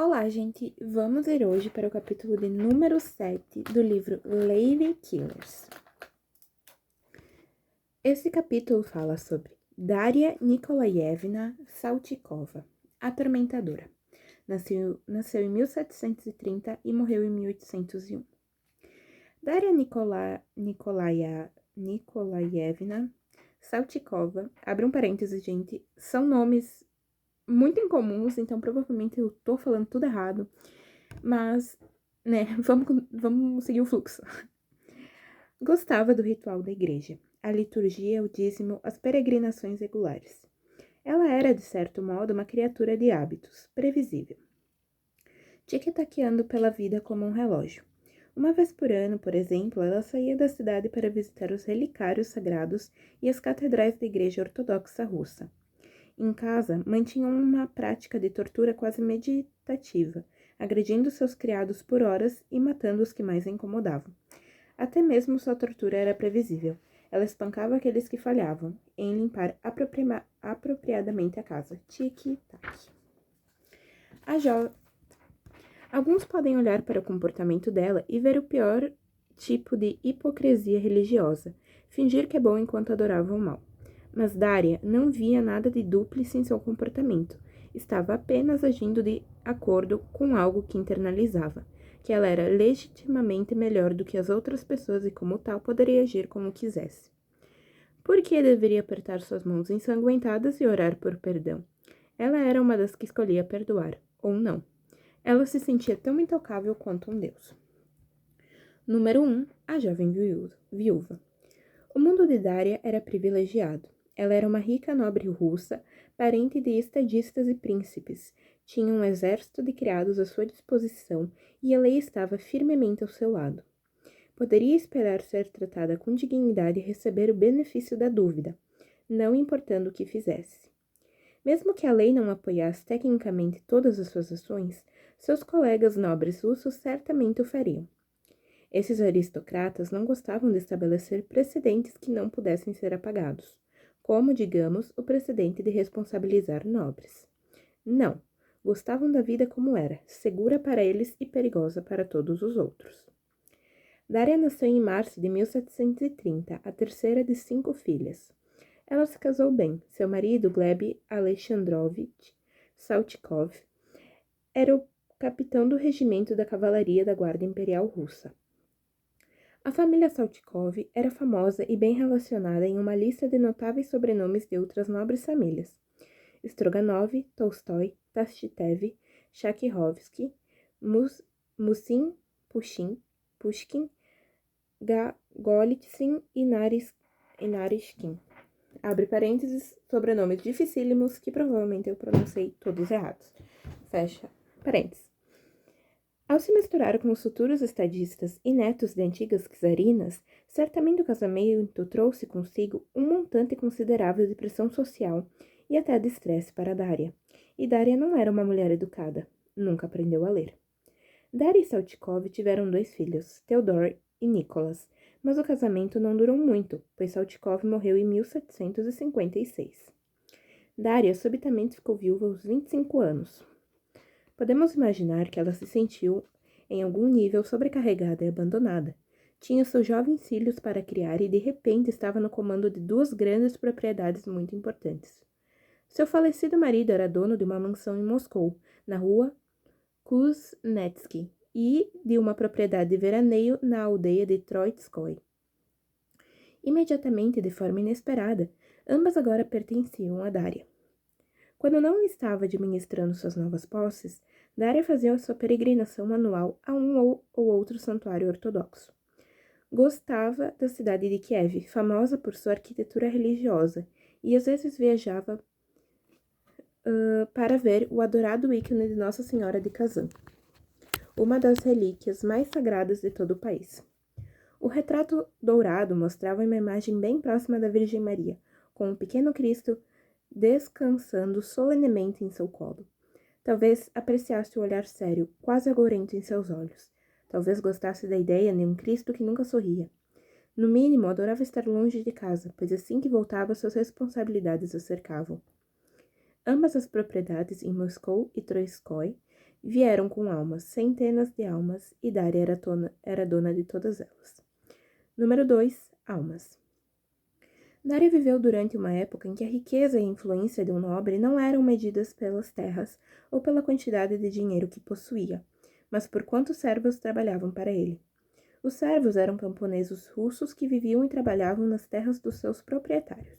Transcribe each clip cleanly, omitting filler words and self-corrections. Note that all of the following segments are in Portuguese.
Olá, gente! Vamos ler hoje para o capítulo de número 7 do livro Lady Killers. Esse capítulo fala sobre Daria Nikolaevna Saltykova, atormentadora. Nasceu em 1730 e morreu em 1801. Daria Nikolaevna Saltykova, abre um parênteses, gente, são nomes muito incomuns, então provavelmente eu tô falando tudo errado, mas, né, vamos seguir o fluxo. Gostava do ritual da igreja, a liturgia, o dízimo, as peregrinações regulares. Ela era, de certo modo, uma criatura de hábitos, previsível. Tic-taqueando pela vida como um relógio. Uma vez por ano, por exemplo, ela saía da cidade para visitar os relicários sagrados e as catedrais da Igreja Ortodoxa Russa. Em casa, mantinham uma prática de tortura quase meditativa, agredindo seus criados por horas e matando os que mais a incomodavam. Até mesmo sua tortura era previsível. Ela espancava aqueles que falhavam em limpar apropriadamente a casa. Tic-tac. Alguns podem olhar para o comportamento dela e ver o pior tipo de hipocrisia religiosa, fingir que é bom enquanto adorava o mal. Mas Daria não via nada de dúplice em seu comportamento. Estava apenas agindo de acordo com algo que internalizava, que ela era legitimamente melhor do que as outras pessoas e, como tal, poderia agir como quisesse. Por que deveria apertar suas mãos ensanguentadas e orar por perdão? Ela era uma das que escolhia perdoar, ou não. Ela se sentia tão intocável quanto um deus. Número 1. A jovem viúva. O mundo de Daria era privilegiado. Ela era uma rica nobre russa, parente de estadistas e príncipes. Tinha um exército de criados à sua disposição e a lei estava firmemente ao seu lado. Poderia esperar ser tratada com dignidade e receber o benefício da dúvida, não importando o que fizesse. Mesmo que a lei não apoiasse tecnicamente todas as suas ações, seus colegas nobres russos certamente o fariam. Esses aristocratas não gostavam de estabelecer precedentes que não pudessem ser apagados, como, digamos, o precedente de responsabilizar nobres. Não, gostavam da vida como era, segura para eles e perigosa para todos os outros. Daria nasceu em março de 1730, a terceira de 5 filhas. Ela se casou bem. Seu marido, Gleb Alexandrovich Saltykov, era o capitão do regimento da cavalaria da Guarda Imperial Russa. A família Saltykov era famosa e bem relacionada em uma lista de notáveis sobrenomes de outras nobres famílias: Stroganov, Tolstói, Tastitev, Shakhrovsky, Musin, Pushkin, Golitsyn e Narishkin. Abre parênteses, sobrenomes dificílimos que provavelmente eu pronunciei todos errados. Fecha parênteses. Ao se misturar com os futuros estadistas e netos de antigas czarinas, certamente o casamento trouxe consigo um montante considerável de pressão social e até de estresse para Daria. E Daria não era uma mulher educada, nunca aprendeu a ler. Daria e Saltykov tiveram 2 filhos, Theodor e Nicholas, mas o casamento não durou muito, pois Saltykov morreu em 1756. Daria subitamente ficou viúva aos 25 anos. Podemos imaginar que ela se sentiu, em algum nível, sobrecarregada e abandonada. Tinha seus jovens filhos para criar e, de repente, estava no comando de 2 grandes propriedades muito importantes. Seu falecido marido era dono de uma mansão em Moscou, na rua Kuznetsky, e de uma propriedade de veraneio na aldeia de Troitskoy. Imediatamente, de forma inesperada, ambas agora pertenciam a Daria. Quando não estava administrando suas novas posses, Daria fazia sua peregrinação anual a um ou outro santuário ortodoxo. Gostava da cidade de Kiev, famosa por sua arquitetura religiosa, e às vezes viajava para ver o adorado ícone de Nossa Senhora de Kazan, uma das relíquias mais sagradas de todo o país. O retrato dourado mostrava uma imagem bem próxima da Virgem Maria, com um pequeno Cristo descansando solenemente em seu colo. Talvez apreciasse o olhar sério, quase agourento em seus olhos. Talvez gostasse da ideia de um Cristo que nunca sorria. No mínimo, adorava estar longe de casa, pois assim que voltava, suas responsabilidades o cercavam. Ambas as propriedades, em Moscou e Troitskoy, Vieram com almas, centenas de almas, e Daria era dona de todas elas. Número 2. Almas. Daria viveu durante uma época em que a riqueza e a influência de um nobre não eram medidas pelas terras ou pela quantidade de dinheiro que possuía, mas por quantos servos trabalhavam para ele. Os servos eram camponeses russos que viviam e trabalhavam nas terras dos seus proprietários.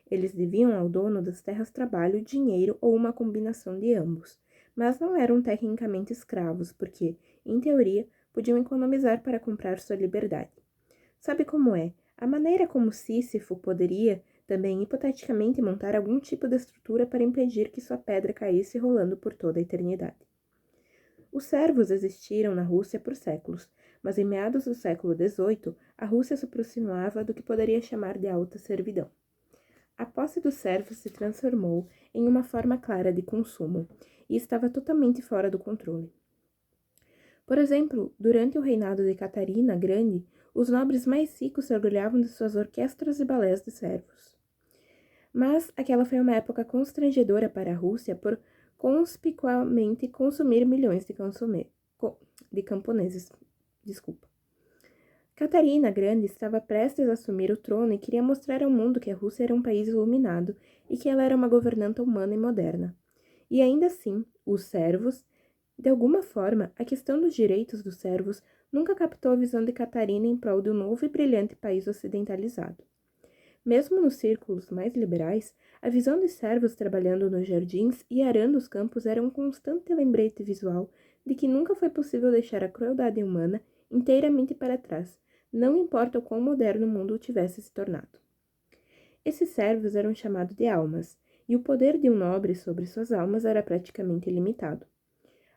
Eles deviam ao dono das terras trabalho, dinheiro ou uma combinação de ambos, mas não eram tecnicamente escravos, porque, em teoria, podiam economizar para comprar sua liberdade. Sabe como é? A maneira como Sísifo poderia, também hipoteticamente, montar algum tipo de estrutura para impedir que sua pedra caísse rolando por toda a eternidade. Os servos existiram na Rússia por séculos, mas em meados do século XVIII, a Rússia se aproximava do que poderia chamar de alta servidão. A posse dos servos se transformou em uma forma clara de consumo e estava totalmente fora do controle. Por exemplo, durante o reinado de Catarina Grande, os nobres mais ricos se orgulhavam de suas orquestras e balés de servos. Mas aquela foi uma época constrangedora para a Rússia por conspicuamente consumir milhões de camponeses. Catarina Grande estava prestes a assumir o trono e queria mostrar ao mundo que a Rússia era um país iluminado e que ela era uma governanta humana e moderna. E ainda assim, os servos, de alguma forma, a questão dos direitos dos servos nunca captou a visão de Catarina em prol de um novo e brilhante país ocidentalizado. Mesmo nos círculos mais liberais, a visão de servos trabalhando nos jardins e arando os campos era um constante lembrete visual de que nunca foi possível deixar a crueldade humana inteiramente para trás, não importa o quão moderno o mundo tivesse se tornado. Esses servos eram chamados de almas, e o poder de um nobre sobre suas almas era praticamente ilimitado.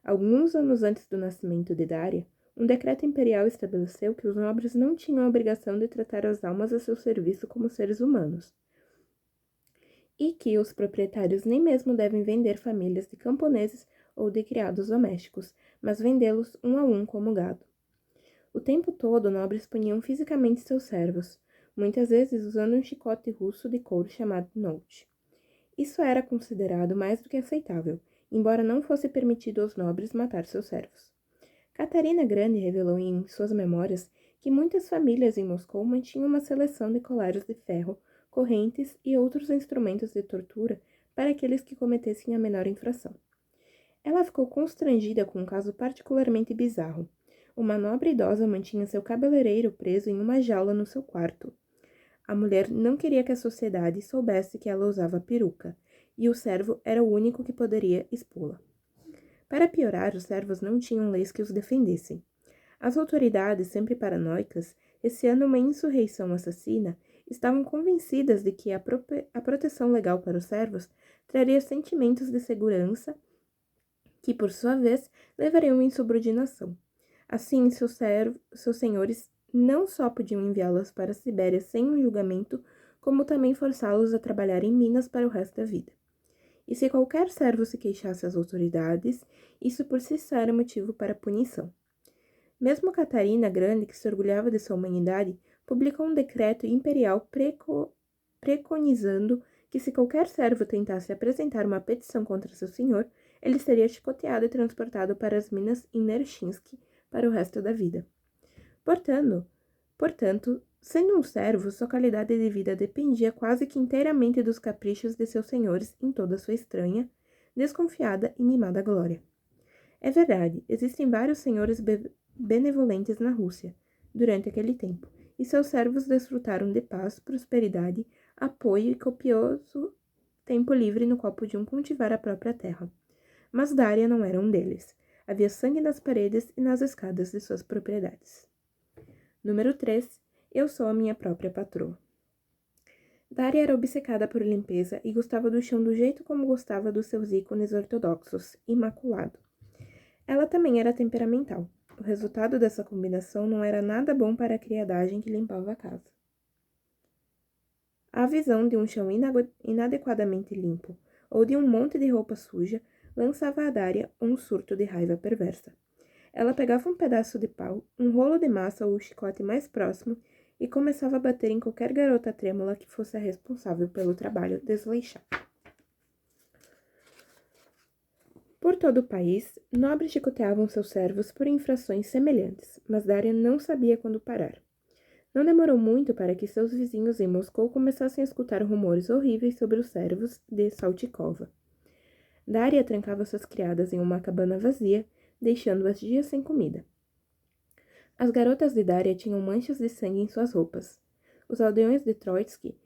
Alguns anos antes do nascimento de Daria, um decreto imperial estabeleceu que os nobres não tinham a obrigação de tratar as almas a seu serviço como seres humanos, e que os proprietários nem mesmo devem vender famílias de camponeses ou de criados domésticos, mas vendê-los um a um como gado. O tempo todo, nobres puniam fisicamente seus servos, muitas vezes usando um chicote russo de couro chamado note. Isso era considerado mais do que aceitável, embora não fosse permitido aos nobres matar seus servos. Catarina Grande revelou em suas memórias que muitas famílias em Moscou mantinham uma seleção de colares de ferro, correntes e outros instrumentos de tortura para aqueles que cometessem a menor infração. Ela ficou constrangida com um caso particularmente bizarro. Uma nobre idosa mantinha seu cabeleireiro preso em uma jaula no seu quarto. A mulher não queria que a sociedade soubesse que ela usava peruca, e o servo era o único que poderia expô-la. Para piorar, os servos não tinham leis que os defendessem. As autoridades, sempre paranoicas, receando uma insurreição assassina, estavam convencidas de que a proteção legal para os servos traria sentimentos de segurança que, por sua vez, levariam à insubordinação. Assim, seus senhores não só podiam enviá-los para a Sibéria sem um julgamento, como também forçá-los a trabalhar em minas para o resto da vida. E se qualquer servo se queixasse às autoridades, isso por si só era motivo para punição. Mesmo Catarina Grande, que se orgulhava de sua humanidade, publicou um decreto imperial preconizando que se qualquer servo tentasse apresentar uma petição contra seu senhor, ele seria chicoteado e transportado para as minas em Nerchinsk para o resto da vida. Portanto, sendo um servo, sua qualidade de vida dependia quase que inteiramente dos caprichos de seus senhores em toda sua estranha, desconfiada e mimada glória. É verdade, existem vários senhores benevolentes na Rússia durante aquele tempo, e seus servos desfrutaram de paz, prosperidade, apoio e copioso tempo livre no qual podiam cultivar a própria terra. Mas Daria não era um deles. Havia sangue nas paredes e nas escadas de suas propriedades. Número 3. Eu sou a minha própria patroa. Daria era obcecada por limpeza e gostava do chão do jeito como gostava dos seus ícones ortodoxos, imaculado. Ela também era temperamental. O resultado dessa combinação não era nada bom para a criadagem que limpava a casa. A visão de um chão inadequadamente limpo ou de um monte de roupa suja lançava a Daria um surto de raiva perversa. Ela pegava um pedaço de pau, um rolo de massa ou o chicote mais próximo e começava a bater em qualquer garota trêmula que fosse a responsável pelo trabalho desleixado. Por todo o país, nobres chicoteavam seus servos por infrações semelhantes, mas Daria não sabia quando parar. Não demorou muito para que seus vizinhos em Moscou começassem a escutar rumores horríveis sobre os servos de Saltikova. Daria trancava suas criadas em uma cabana vazia, deixando-as dias sem comida. As garotas de Daria tinham manchas de sangue em suas roupas. Os aldeões de Troitsky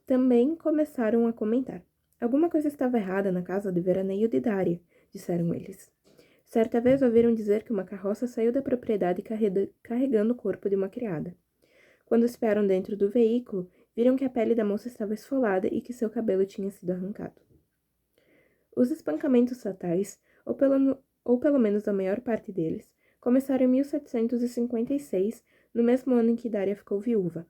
também começaram a comentar. Alguma coisa estava errada na casa de veraneio de Daria, disseram eles. Certa vez ouviram dizer que uma carroça saiu da propriedade carregando o corpo de uma criada. Quando espiaram dentro do veículo, viram que a pele da moça estava esfolada e que seu cabelo tinha sido arrancado. Os espancamentos fatais, ou pelo menos a maior parte deles, começaram em 1756, no mesmo ano em que Daria ficou viúva.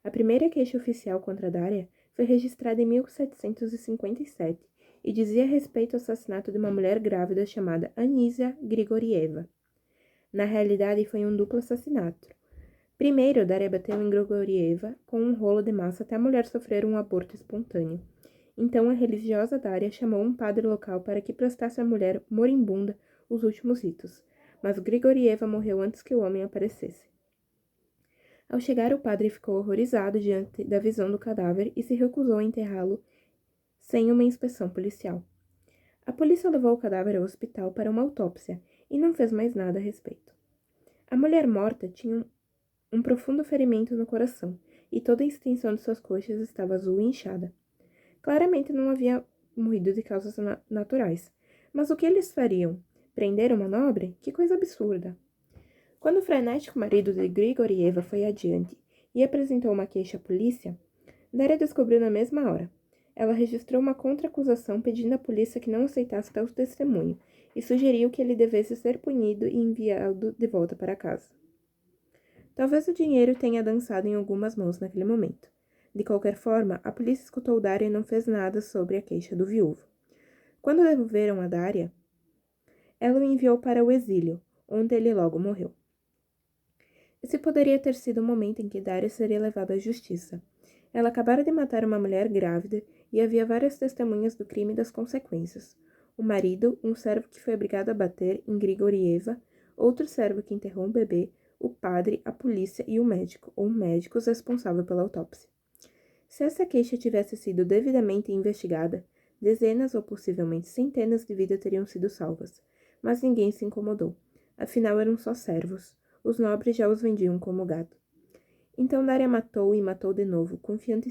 A primeira queixa oficial contra Daria foi registrada em 1757 e dizia respeito ao assassinato de uma mulher grávida chamada Anisia Grigorieva. Na realidade, foi um duplo assassinato. Primeiro, Daria bateu em Grigorieva com um rolo de massa até a mulher sofrer um aborto espontâneo. Então, a religiosa Daria chamou um padre local para que prestasse à mulher moribunda os últimos ritos, mas Grigorieva morreu antes que o homem aparecesse. Ao chegar, o padre ficou horrorizado diante da visão do cadáver e se recusou a enterrá-lo sem uma inspeção policial. A polícia levou o cadáver ao hospital para uma autópsia e não fez mais nada a respeito. A mulher morta tinha um profundo ferimento no coração e toda a extensão de suas coxas estava azul e inchada. Claramente não havia morrido de causas naturais. Mas o que eles fariam? Prender uma nobre? Que coisa absurda! Quando o frenético marido de Grigorieva foi adiante e apresentou uma queixa à polícia, Daria descobriu na mesma hora. Ela registrou uma contra-acusação pedindo à polícia que não aceitasse tal testemunho e sugeriu que ele devesse ser punido e enviado de volta para casa. Talvez o dinheiro tenha dançado em algumas mãos naquele momento. De qualquer forma, a polícia escutou Daria e não fez nada sobre a queixa do viúvo. Quando devolveram a Daria, ela o enviou para o exílio, onde ele logo morreu. Esse poderia ter sido o momento em que Daria seria levada à justiça. Ela acabara de matar uma mulher grávida e havia várias testemunhas do crime e das consequências. O marido, um servo que foi obrigado a bater em Grigorieva, outro servo que enterrou um bebê, o padre, a polícia e o médico, ou médicos responsáveis pela autópsia. Se essa queixa tivesse sido devidamente investigada, dezenas ou possivelmente centenas de vidas teriam sido salvas, mas ninguém se incomodou. Afinal, eram só servos. Os nobres já os vendiam como gado. Então Daria matou e matou de novo, confiante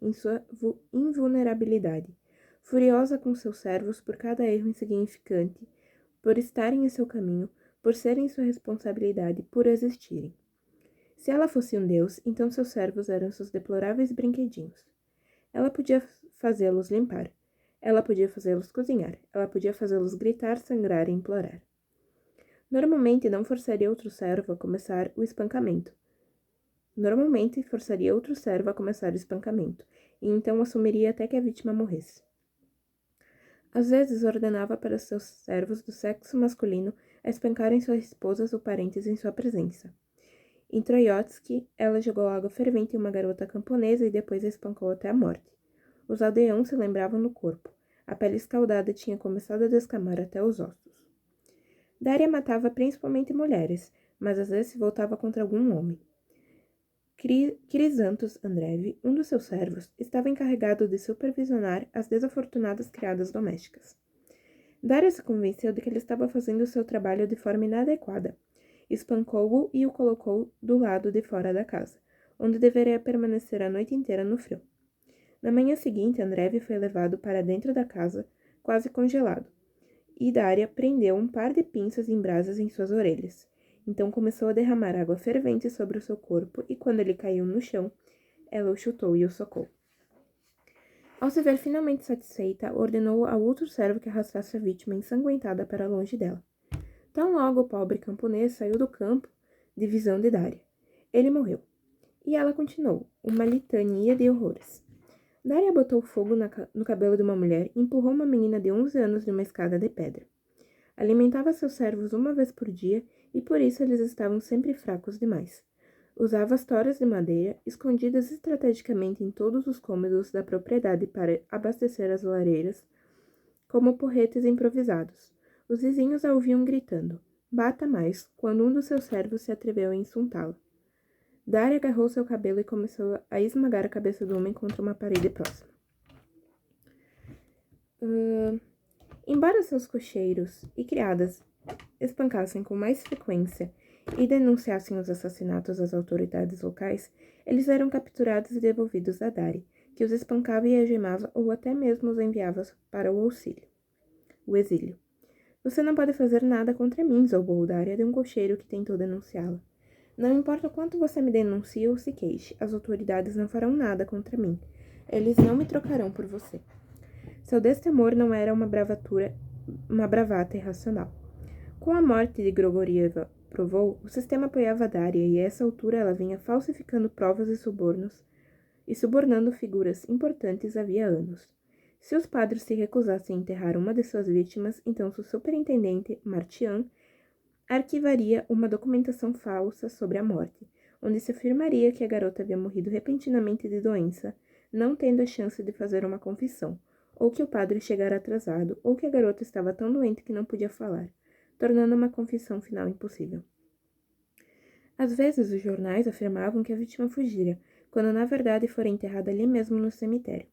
em sua invulnerabilidade, furiosa com seus servos por cada erro insignificante, por estarem em seu caminho, por serem sua responsabilidade, por existirem. Se ela fosse um deus, então seus servos eram seus deploráveis brinquedinhos. Ela podia fazê-los limpar. Ela podia fazê-los cozinhar. Ela podia fazê-los gritar, sangrar e implorar. Normalmente forçaria outro servo a começar o espancamento, e então assumiria até que a vítima morresse. Às vezes ordenava para seus servos do sexo masculino a espancarem suas esposas ou parentes em sua presença. Em Troiotsky, ela jogou água fervente em uma garota camponesa e depois a espancou até a morte. Os aldeãos se lembravam do corpo. A pele escaldada tinha começado a descamar até os ossos. Daria matava principalmente mulheres, mas às vezes se voltava contra algum homem. Crisantos Andreev, um dos seus servos, estava encarregado de supervisionar as desafortunadas criadas domésticas. Daria se convenceu de que ele estava fazendo o seu trabalho de forma inadequada. Espancou-o e o colocou do lado de fora da casa, onde deveria permanecer a noite inteira no frio. Na manhã seguinte, Andreev foi levado para dentro da casa, quase congelado, e Daria prendeu um par de pinças em brasas em suas orelhas. Então começou a derramar água fervente sobre o seu corpo e, quando ele caiu no chão, ela o chutou e o socou. Ao se ver finalmente satisfeita, ordenou ao outro servo que arrastasse a vítima ensanguentada para longe dela. Tão logo o pobre camponês saiu do campo de visão de Daria. Ele morreu. E ela continuou, uma litania de horrores. Daria botou fogo no cabelo de uma mulher e empurrou uma menina de 11 anos de uma escada de pedra. Alimentava seus servos uma vez por dia e por isso eles estavam sempre fracos demais. Usava as toras de madeira, escondidas estrategicamente em todos os cômodos da propriedade para abastecer as lareiras, como porretes improvisados. Os vizinhos a ouviam gritando, bata mais, quando um dos seus servos se atreveu a insultá-la. Daria agarrou seu cabelo e começou a esmagar a cabeça do homem contra uma parede próxima. Embora seus cocheiros e criadas espancassem com mais frequência e denunciassem os assassinatos às autoridades locais, eles eram capturados e devolvidos a Dari, que os espancava e algemava ou até mesmo os enviava para o exílio. Você não pode fazer nada contra mim, zombou Daria de um cocheiro que tentou denunciá-la. Não importa o quanto você me denuncie ou se queixe, as autoridades não farão nada contra mim. Eles não me trocarão por você. Seu destemor não era uma bravata irracional. Com a morte de Grigorieva provou, o sistema apoiava Daria e a essa altura ela vinha falsificando provas e subornando figuras importantes havia anos. Se os padres se recusassem a enterrar uma de suas vítimas, então seu superintendente, Martian, arquivaria uma documentação falsa sobre a morte, onde se afirmaria que a garota havia morrido repentinamente de doença, não tendo a chance de fazer uma confissão, ou que o padre chegara atrasado, ou que a garota estava tão doente que não podia falar, tornando uma confissão final impossível. Às vezes, os jornais afirmavam que a vítima fugira, quando na verdade fora enterrada ali mesmo no cemitério.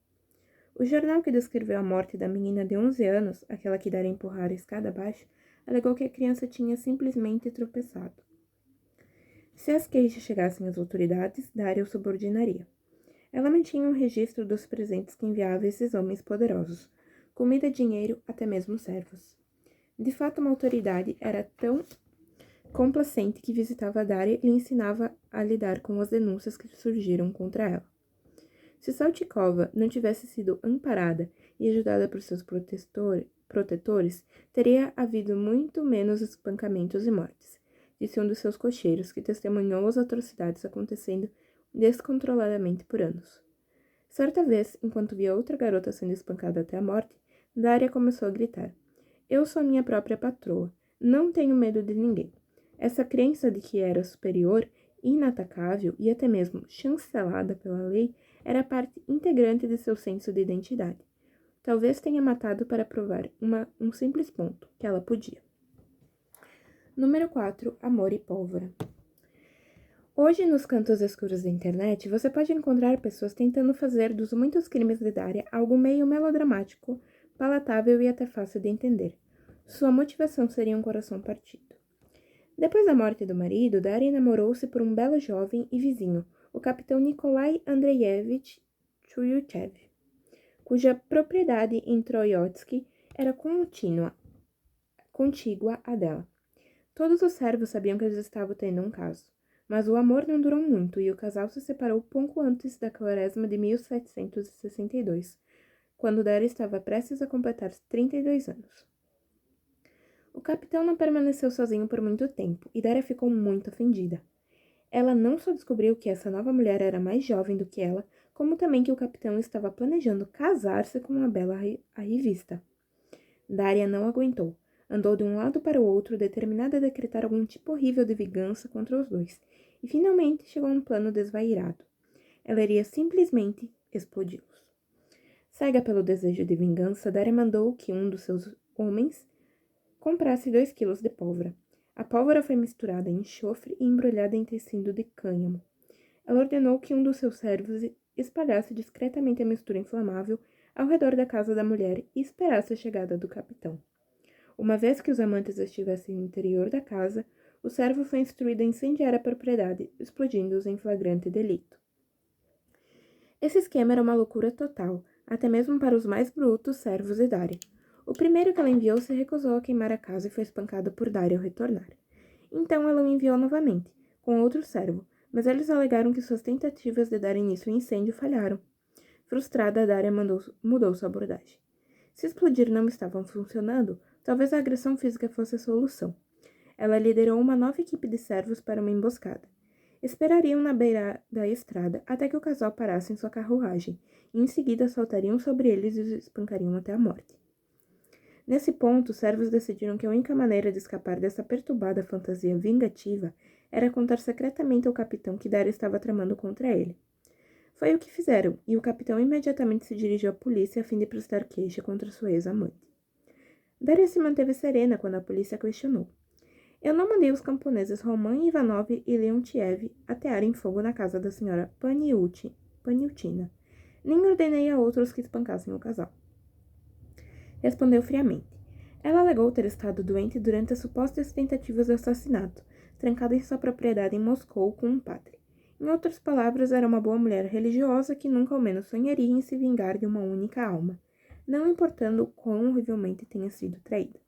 O jornal que descreveu a morte da menina de 11 anos, aquela que dera empurrar a escada abaixo, alegou que a criança tinha simplesmente tropeçado. Se as queixas chegassem às autoridades, Daria o subordinaria. Ela mantinha um registro dos presentes que enviava esses homens poderosos, comida, dinheiro, até mesmo servos. De fato, uma autoridade era tão complacente que visitava Daria e lhe ensinava a lidar com as denúncias que surgiram contra ela. Se Saltykova não tivesse sido amparada e ajudada por seus protetores, teria havido muito menos espancamentos e mortes, disse um dos seus cocheiros, que testemunhou as atrocidades acontecendo descontroladamente por anos. Certa vez, enquanto via outra garota sendo espancada até a morte, Daria começou a gritar: "Eu sou minha própria patroa. Não tenho medo de ninguém." Essa crença de que era superior, inatacável e até mesmo chancelada pela lei era parte integrante de seu senso de identidade. Talvez tenha matado para provar um simples ponto, que ela podia. Número 4. Amor e pólvora. Hoje, nos cantos escuros da internet, você pode encontrar pessoas tentando fazer dos muitos crimes de Daria algo meio melodramático, palatável e até fácil de entender. Sua motivação seria um coração partido. Depois da morte do marido, Daria namorou-se por um belo jovem e vizinho, o capitão Nikolai Andreievich Chuyuchev, cuja propriedade em Troiotsky era contígua à dela. Todos os servos sabiam que eles estavam tendo um caso, mas o amor não durou muito e o casal se separou pouco antes da quaresma de 1762, quando Daria estava prestes a completar 32 anos. O capitão não permaneceu sozinho por muito tempo e Daria ficou muito ofendida. Ela não só descobriu que essa nova mulher era mais jovem do que ela, como também que o capitão estava planejando casar-se com uma bela revista. Daria não aguentou. Andou de um lado para o outro, determinada a decretar algum tipo horrível de vingança contra os dois, e finalmente chegou a um plano desvairado. Ela iria simplesmente explodi-los. Cega pelo desejo de vingança, Daria mandou que um dos seus homens comprasse 2 quilos de pólvora. A pólvora foi misturada em enxofre e embrulhada em tecido de cânhamo. Ela ordenou que um dos seus servos espalhasse discretamente a mistura inflamável ao redor da casa da mulher e esperasse a chegada do capitão. Uma vez que os amantes estivessem no interior da casa, o servo foi instruído a incendiar a propriedade, explodindo-os em flagrante delito. Esse esquema era uma loucura total, até mesmo para os mais brutos servos de Daria. O primeiro que ela enviou se recusou a queimar a casa e foi espancado por Daria ao retornar. Então ela o enviou novamente, com outro servo, mas eles alegaram que suas tentativas de dar início ao incêndio falharam. Frustrada, Daria mudou sua abordagem. Se explodir não estavam funcionando, talvez a agressão física fosse a solução. Ela liderou uma nova equipe de servos para uma emboscada. Esperariam na beira da estrada até que o casal parasse em sua carruagem, e em seguida saltariam sobre eles e os espancariam até a morte. Nesse ponto, os servos decidiram que a única maneira de escapar dessa perturbada fantasia vingativa era contar secretamente ao capitão que Daria estava tramando contra ele. Foi o que fizeram, e o capitão imediatamente se dirigiu à polícia a fim de prestar queixa contra sua ex-amante. Daria se manteve serena quando a polícia questionou. Eu não mandei os camponeses Roman Ivanov e Leontiev atearem fogo na casa da senhora Paniutina. Nem ordenei a outros que espancassem o casal. Respondeu friamente. Ela alegou ter estado doente durante as supostas tentativas de assassinato, trancada em sua propriedade em Moscou com um padre. Em outras palavras, era uma boa mulher religiosa que nunca ao menos sonharia em se vingar de uma única alma, não importando quão horrivelmente tenha sido traída.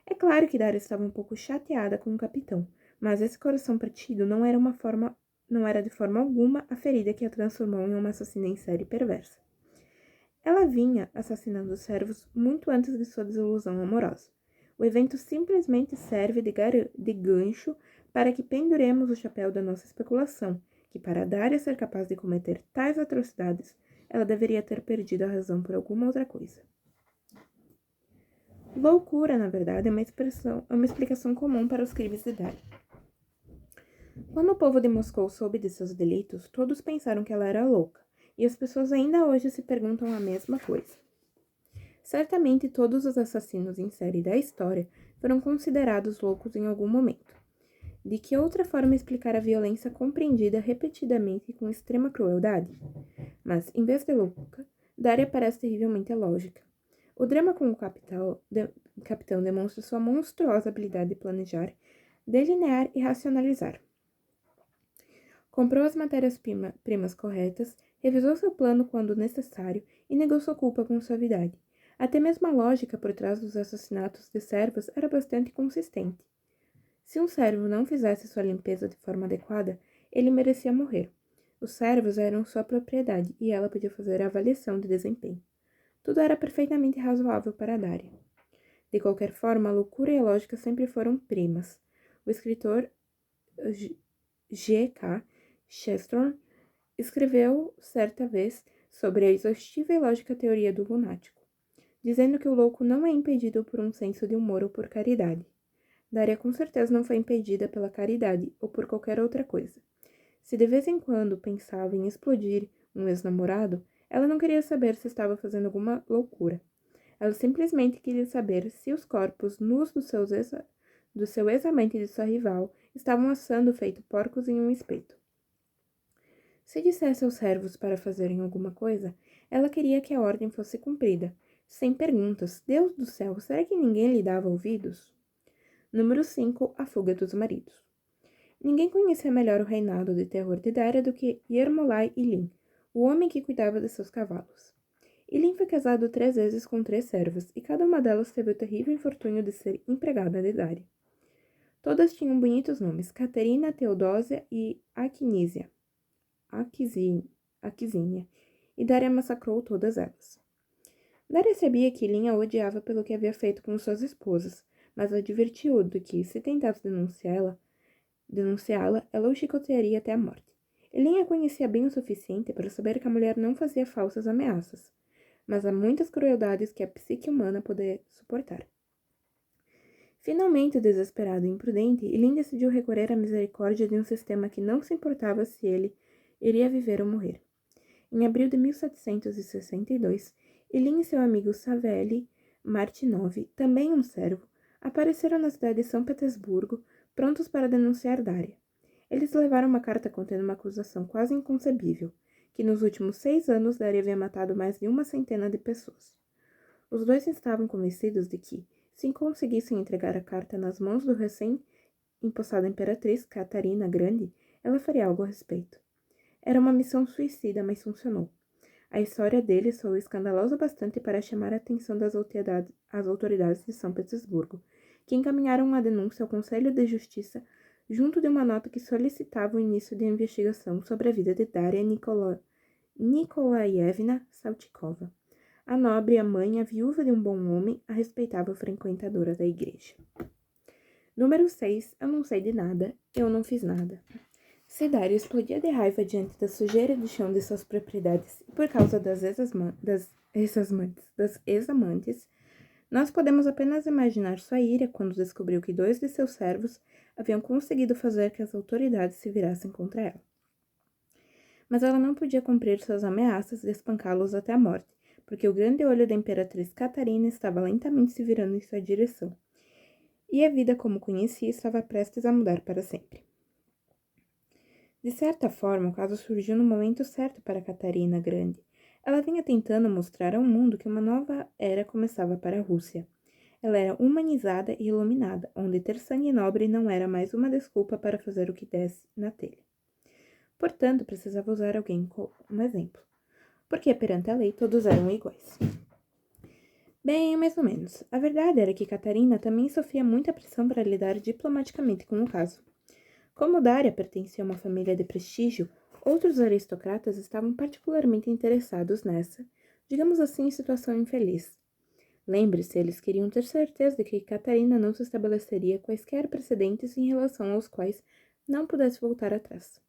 É claro que Dara estava um pouco chateada com o capitão, mas esse coração partido não era de forma alguma a ferida que a transformou em uma assassina em série perversa. Ela vinha assassinando os servos muito antes de sua desilusão amorosa. O evento simplesmente serve de gancho para que penduremos o chapéu da nossa especulação, que para Daria ser capaz de cometer tais atrocidades, ela deveria ter perdido a razão por alguma outra coisa. Loucura, na verdade, é uma explicação comum para os crimes de Daria. Quando o povo de Moscou soube de seus delitos, todos pensaram que ela era louca, e as pessoas ainda hoje se perguntam a mesma coisa. Certamente todos os assassinos em série da história foram considerados loucos em algum momento. De que outra forma explicar a violência compreendida repetidamente e com extrema crueldade? Mas, em vez de louca, Daria parece terrivelmente lógica. O drama com o capitão demonstra sua monstruosa habilidade de planejar, delinear e racionalizar. Comprou as matérias-primas corretas, revisou seu plano quando necessário e negou sua culpa com suavidade. Até mesmo a lógica por trás dos assassinatos de servos era bastante consistente. Se um servo não fizesse sua limpeza de forma adequada, ele merecia morrer. Os servos eram sua propriedade e ela podia fazer a avaliação de desempenho. Tudo era perfeitamente razoável para Daria. De qualquer forma, a loucura e a lógica sempre foram primas. O escritor G.K. Chesterton escreveu certa vez sobre a exaustiva e lógica teoria do lunático, dizendo que o louco não é impedido por um senso de humor ou por caridade. Daria com certeza não foi impedida pela caridade ou por qualquer outra coisa. Se de vez em quando pensava em explodir um ex-namorado, ela não queria saber se estava fazendo alguma loucura. Ela simplesmente queria saber se os corpos nus do seu ex-amante e de sua rival estavam assando feito porcos em um espeto. Se dissesse aos servos para fazerem alguma coisa, ela queria que a ordem fosse cumprida, sem perguntas. Deus do céu, será que ninguém lhe dava ouvidos? Número 5. A fuga dos maridos. Ninguém conhecia melhor o reinado de terror de Daria do que Yermolai Ilin, o homem que cuidava de seus cavalos. Ilin foi casado 3 vezes com 3 servas, e cada uma delas teve o terrível infortúnio de ser empregada de Daria. Todas tinham bonitos nomes, Caterina, Teodósia e Aquisínia, e Daria massacrou todas elas. Daria sabia que Ilin a odiava pelo que havia feito com suas esposas, mas advertiu-o de que, se tentasse denunciá-la, ela o chicotearia até a morte. Ilin a conhecia bem o suficiente para saber que a mulher não fazia falsas ameaças, mas há muitas crueldades que a psique humana pode suportar. Finalmente, desesperado e imprudente, Ilin decidiu recorrer à misericórdia de um sistema que não se importava se ele iria viver ou morrer. Em abril de 1762, Ilin e seu amigo Savelli Martinov, também um servo, apareceram na cidade de São Petersburgo, prontos para denunciar Daria. Eles levaram uma carta contendo uma acusação quase inconcebível, que nos últimos 6 anos Daria havia matado mais de 100 de pessoas. Os dois estavam convencidos de que, se conseguissem entregar a carta nas mãos do recém-empossada imperatriz Catarina Grande, ela faria algo a respeito. Era uma missão suicida, mas funcionou. A história deles foi escandalosa bastante para chamar a atenção das autoridades de São Petersburgo, que encaminharam uma denúncia ao Conselho de Justiça junto de uma nota que solicitava o início de investigação sobre a vida de Daria Nikolaevna Saltikova, a nobre, a mãe, a viúva de um bom homem, a respeitável frequentadora da igreja. Número 6. Eu não sei de nada, eu não fiz nada. Se Daria explodia de raiva diante da sujeira do chão de suas propriedades e por causa das ex-amantes, nós podemos apenas imaginar sua ira quando descobriu que 2 de seus servos haviam conseguido fazer que as autoridades se virassem contra ela. Mas ela não podia cumprir suas ameaças de espancá-los até a morte, porque o grande olho da imperatriz Catarina estava lentamente se virando em sua direção, e a vida como conhecia estava prestes a mudar para sempre. De certa forma, o caso surgiu no momento certo para Catarina Grande. Ela vinha tentando mostrar ao mundo que uma nova era começava para a Rússia. Ela era humanizada e iluminada, onde ter sangue nobre não era mais uma desculpa para fazer o que desse na telha. Portanto, precisava usar alguém como exemplo, porque perante a lei todos eram iguais. Bem, mais ou menos. A verdade era que Catarina também sofria muita pressão para lidar diplomaticamente com o caso. Como Dária pertencia a uma família de prestígio, outros aristocratas estavam particularmente interessados nessa, digamos assim, situação infeliz. Lembre-se, eles queriam ter certeza de que Catarina não se estabeleceria quaisquer precedentes em relação aos quais não pudesse voltar atrás.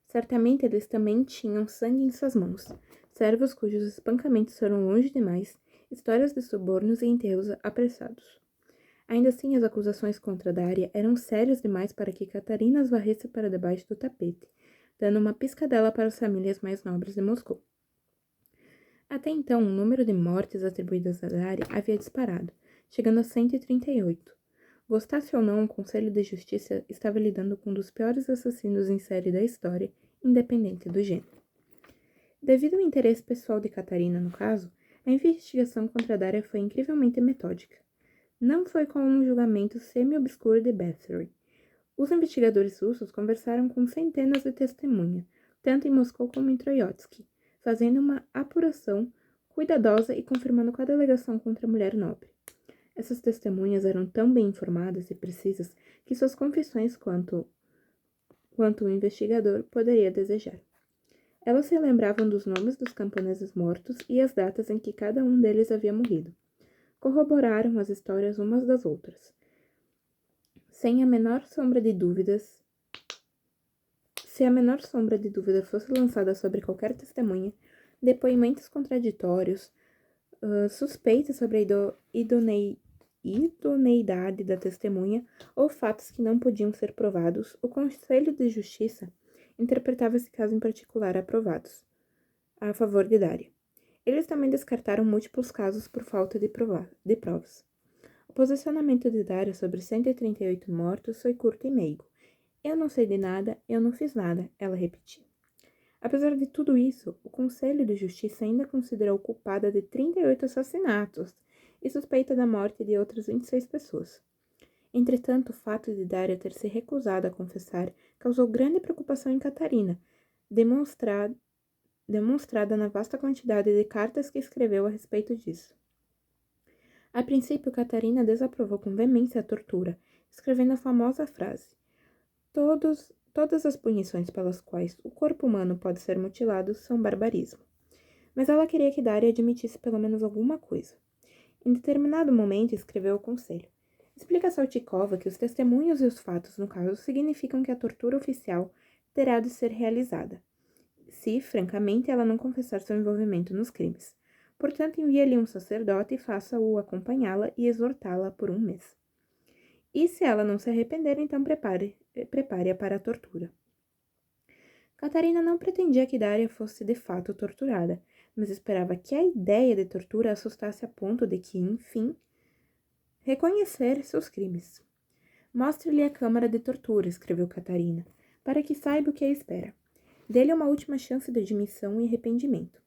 Certamente eles também tinham sangue em suas mãos, servos cujos espancamentos foram longe demais, histórias de subornos e enterros apressados. Ainda assim, as acusações contra Dária eram sérias demais para que Catarina as varresse para debaixo do tapete, dando uma piscadela para as famílias mais nobres de Moscou. Até então, o número de mortes atribuídas a Dária havia disparado, chegando a 138. Gostasse ou não, o Conselho de Justiça estava lidando com um dos piores assassinos em série da história, independente do gênero. Devido ao interesse pessoal de Catarina no caso, a investigação contra Dária foi incrivelmente metódica. Não foi como um julgamento semi-obscuro de Bathory. Os investigadores russos conversaram com centenas de testemunhas, tanto em Moscou como em Troiotski, fazendo uma apuração cuidadosa e confirmando cada alegação contra a mulher nobre. Essas testemunhas eram tão bem informadas e precisas que suas confissões quanto o investigador poderia desejar. Elas se lembravam dos nomes dos camponeses mortos e as datas em que cada um deles havia morrido. Corroboraram as histórias umas das outras. Sem a menor sombra de dúvidas, se a menor sombra de dúvida fosse lançada sobre qualquer testemunha, depoimentos contraditórios, suspeitas sobre a idoneidade da testemunha ou fatos que não podiam ser provados, o Conselho de Justiça interpretava esse caso em particular aprovados, a favor de Dária. Eles também descartaram múltiplos casos por falta de provas. O posicionamento de Dária sobre 138 mortos foi curto e meigo. Eu não sei de nada, eu não fiz nada, ela repetia. Apesar de tudo isso, o Conselho de Justiça ainda considerou culpada de 38 assassinatos e suspeita da morte de outras 26 pessoas. Entretanto, o fato de Dária ter se recusado a confessar causou grande preocupação em Catarina, demonstrada na vasta quantidade de cartas que escreveu a respeito disso. A princípio, Catarina desaprovou com veemência a tortura, escrevendo a famosa frase: Todas as punições pelas quais o corpo humano pode ser mutilado são barbarismo. Mas ela queria que Dária admitisse pelo menos alguma coisa. Em determinado momento, escreveu ao conselho: Explica a Saltikova que os testemunhos e os fatos no caso significam que a tortura oficial terá de ser realizada, se, francamente, ela não confessar seu envolvimento nos crimes. Portanto, envie-lhe um sacerdote e faça-o acompanhá-la e exortá-la por um mês. E se ela não se arrepender, então prepare-a para a tortura. Catarina não pretendia que Dária fosse de fato torturada, mas esperava que a ideia de tortura a assustasse a ponto de que, enfim, reconhecer seus crimes. Mostre-lhe a câmara de tortura, escreveu Catarina, para que saiba o que a espera. Dê-lhe uma última chance de admissão e arrependimento.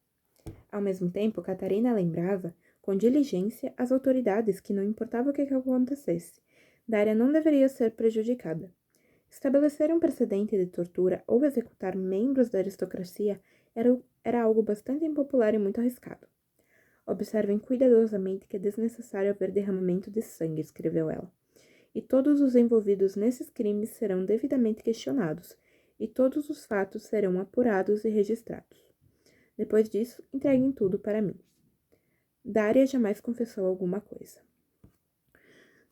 Ao mesmo tempo, Catarina lembrava, com diligência, as autoridades que, não importava o que acontecesse, Dária não deveria ser prejudicada. Estabelecer um precedente de tortura ou executar membros da aristocracia era algo bastante impopular e muito arriscado. Observem cuidadosamente que é desnecessário haver derramamento de sangue, escreveu ela. E todos os envolvidos nesses crimes serão devidamente questionados, e todos os fatos serão apurados e registrados. Depois disso, entreguem tudo para mim. Dária jamais confessou alguma coisa.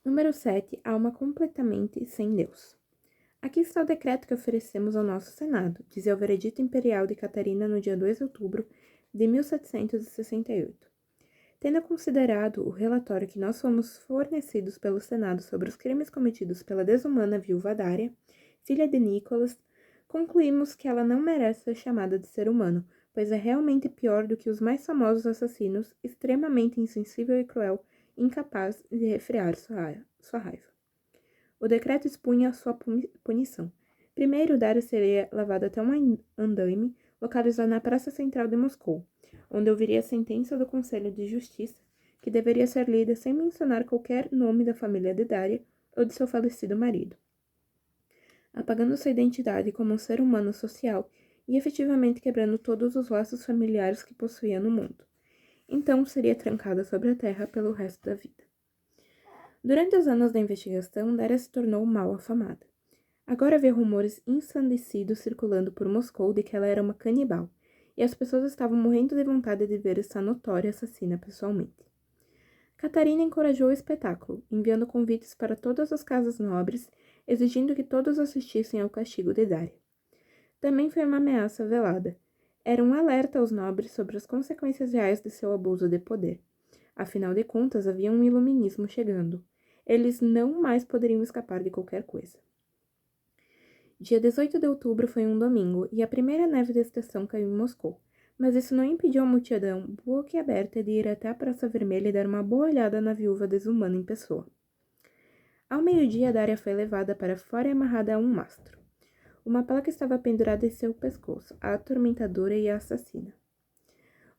Número 7. Alma completamente sem Deus. Aqui está o decreto que oferecemos ao nosso Senado, dizia o veredito imperial de Catarina no dia 2 de outubro de 1768. Tendo considerado o relatório que nós fomos fornecidos pelo Senado sobre os crimes cometidos pela desumana viúva Dária, filha de Nicolas, concluímos que ela não merece ser chamada de ser humano, pois é realmente pior do que os mais famosos assassinos, extremamente insensível e cruel, incapaz de refrear sua raiva. O decreto expunha sua punição. Primeiro, Daria seria levado até um andaime localizado na praça central de Moscou, onde ouviria a sentença do Conselho de Justiça, que deveria ser lida sem mencionar qualquer nome da família de Daria ou de seu falecido marido, apagando sua identidade como um ser humano social e efetivamente quebrando todos os laços familiares que possuía no mundo. Então seria trancada sobre a terra pelo resto da vida. Durante os anos da investigação, Daria se tornou mal afamada. Agora havia rumores ensandecidos circulando por Moscou de que ela era uma canibal, e as pessoas estavam morrendo de vontade de ver essa notória assassina pessoalmente. Catarina encorajou o espetáculo, enviando convites para todas as casas nobres, exigindo que todos assistissem ao castigo de Daria. Também foi uma ameaça velada. Era um alerta aos nobres sobre as consequências reais de seu abuso de poder. Afinal de contas, havia um iluminismo chegando. Eles não mais poderiam escapar de qualquer coisa. Dia 18 de outubro foi um domingo e a primeira neve da estação caiu em Moscou, mas isso não impediu a multidão boquiaberta de ir até a Praça Vermelha e dar uma boa olhada na viúva desumana em pessoa. Ao meio-dia, Daria foi levada para fora e amarrada a um mastro. Uma placa estava pendurada em seu pescoço, a atormentadora e a assassina.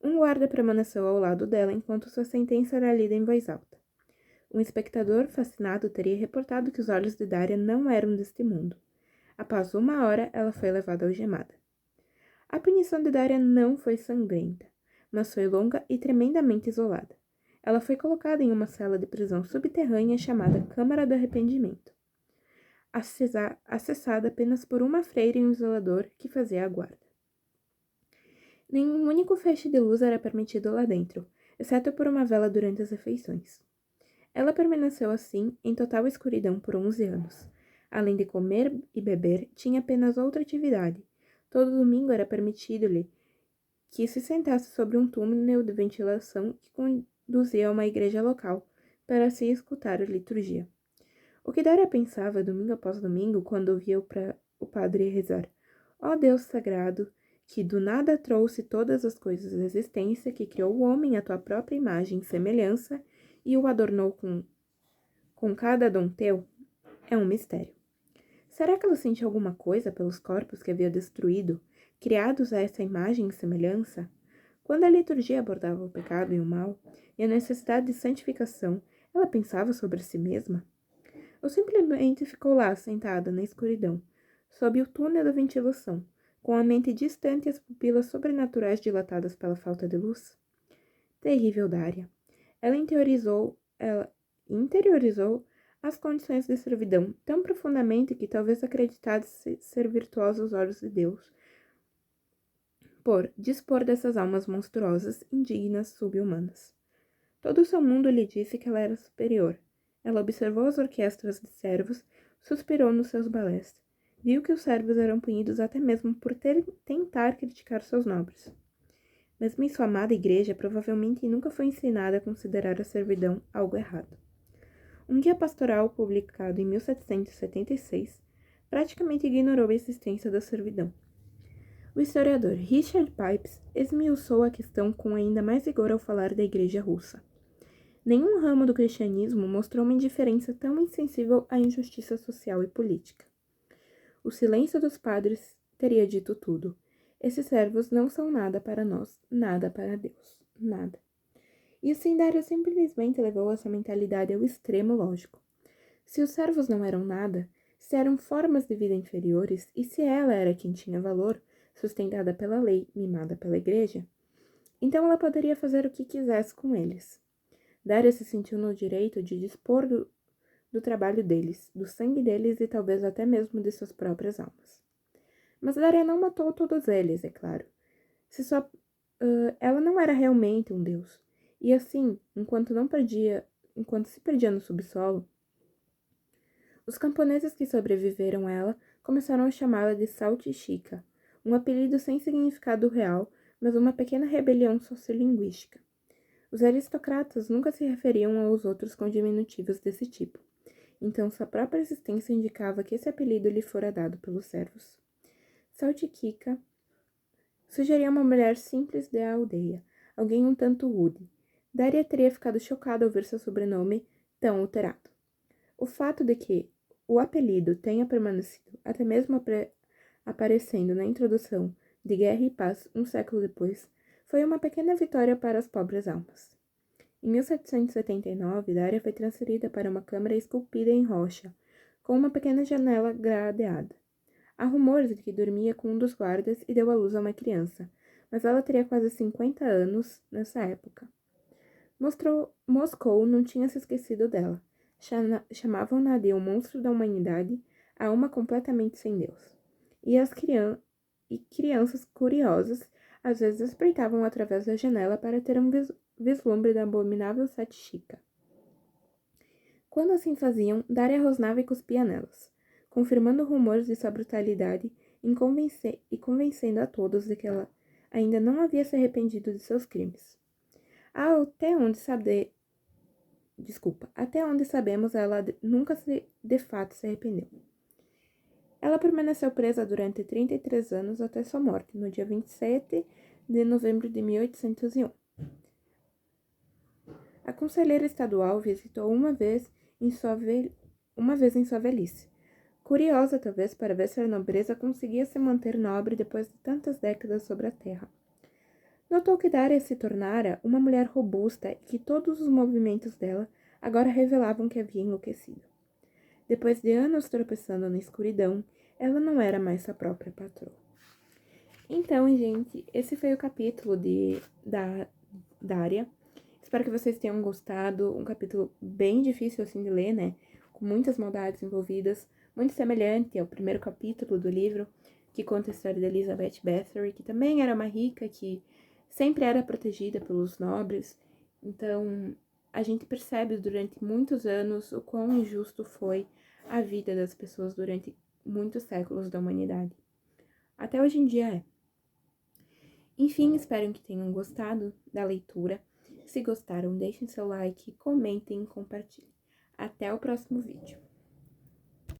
Um guarda permaneceu ao lado dela enquanto sua sentença era lida em voz alta. Um espectador fascinado teria reportado que os olhos de Daria não eram deste mundo. Após 1 hora, ela foi levada algemada. A punição de Daria não foi sangrenta, mas foi longa e tremendamente isolada. Ela foi colocada em uma cela de prisão subterrânea chamada Câmara do Arrependimento, acessada apenas por uma freira e um zelador que fazia a guarda. Nenhum único feixe de luz era permitido lá dentro, exceto por uma vela durante as refeições. Ela permaneceu assim, em total escuridão, por 11 anos. Além de comer e beber, tinha apenas outra atividade. Todo domingo era permitido-lhe que se sentasse sobre um túnel de ventilação que conduzia a uma igreja local, para se escutar a liturgia. O que Daria pensava domingo após domingo quando ouvia o padre rezar: Ó Deus sagrado, que do nada trouxe todas as coisas à existência, que criou o homem à tua própria imagem e semelhança e o adornou com cada dom teu, é um mistério. Será que ela sentia alguma coisa pelos corpos que havia destruído, criados a essa imagem e semelhança? Quando a liturgia abordava o pecado e o mal, e a necessidade de santificação, ela pensava sobre si mesma? Ou simplesmente ficou lá, sentada na escuridão, sob o túnel da ventilação, com a mente distante e as pupilas sobrenaturais dilatadas pela falta de luz? Terrível Daria. Ela interiorizou as condições de servidão tão profundamente que talvez acreditasse ser virtuosa aos olhos de Deus, por dispor dessas almas monstruosas, indignas, subhumanas. Todo o seu mundo lhe disse que ela era superior. Ela observou as orquestras de servos, suspirou nos seus balés. Viu que os servos eram punidos até mesmo por tentar criticar seus nobres. Mesmo em sua amada igreja, provavelmente nunca foi ensinada a considerar a servidão algo errado. Um guia pastoral publicado em 1776 praticamente ignorou a existência da servidão. O historiador Richard Pipes esmiuçou a questão com ainda mais vigor ao falar da Igreja Russa. Nenhum ramo do cristianismo mostrou uma indiferença tão insensível à injustiça social e política. O silêncio dos padres teria dito tudo. Esses servos não são nada para nós, nada para Deus, nada. E assim Daria simplesmente levou essa mentalidade ao extremo lógico. Se os servos não eram nada, se eram formas de vida inferiores, e se ela era quem tinha valor, sustentada pela lei, mimada pela igreja, então ela poderia fazer o que quisesse com eles. Daria se sentiu no direito de dispor do trabalho deles, do sangue deles e talvez até mesmo de suas próprias almas. Mas Daria não matou todos eles, é claro. Ela não era realmente um deus. E assim, enquanto se perdia no subsolo, os camponeses que sobreviveram a ela começaram a chamá-la de Saltichica, um apelido sem significado real, mas uma pequena rebelião sociolinguística. Os aristocratas nunca se referiam aos outros com diminutivos desse tipo, então sua própria existência indicava que esse apelido lhe fora dado pelos servos. Saltichica Sugeria uma mulher simples da aldeia, alguém um tanto rude. Daria teria ficado chocada ao ver seu sobrenome tão alterado. O fato de que o apelido tenha permanecido, até mesmo aparecendo na introdução de Guerra e Paz um século depois, foi uma pequena vitória para as pobres almas. Em 1779, Daria foi transferida para uma câmara esculpida em rocha, com uma pequena janela gradeada. Há rumores de que dormia com um dos guardas e deu à luz a uma criança, mas ela teria quase 50 anos nessa época. Moscou não tinha se esquecido dela. Chamavam-na de um monstro da humanidade, a uma completamente sem Deus. E as crianças curiosas às vezes espreitavam através da janela para ter um vislumbre da abominável Sati-Chica. Quando assim faziam, Daria rosnava e cuspia nelas, confirmando rumores de sua brutalidade e convencendo a todos de que ela ainda não havia se arrependido de seus crimes. Até onde sabemos, ela nunca de fato se arrependeu. Ela permaneceu presa durante 33 anos até sua morte, no dia 27 de novembro de 1801. A conselheira estadual visitou uma vez em sua velhice, curiosa talvez para ver se a nobreza conseguia se manter nobre depois de tantas décadas sobre a terra. Notou que Daria se tornara uma mulher robusta e que todos os movimentos dela agora revelavam que havia enlouquecido. Depois de anos tropeçando na escuridão, ela não era mais sua própria patroa. Então, gente, esse foi o capítulo da Daria. Espero que vocês tenham gostado. Um capítulo bem difícil assim de ler, né? Com muitas maldades envolvidas. Muito semelhante ao primeiro capítulo do livro, que conta a história de Elizabeth Bathory, que também era uma rica que sempre era protegida pelos nobres. Então, a gente percebe durante muitos anos o quão injusto foi a vida das pessoas durante muitos séculos da humanidade. Até hoje em dia é. Enfim, espero que tenham gostado da leitura. Se gostaram, deixem seu like, comentem e compartilhem. Até o próximo vídeo.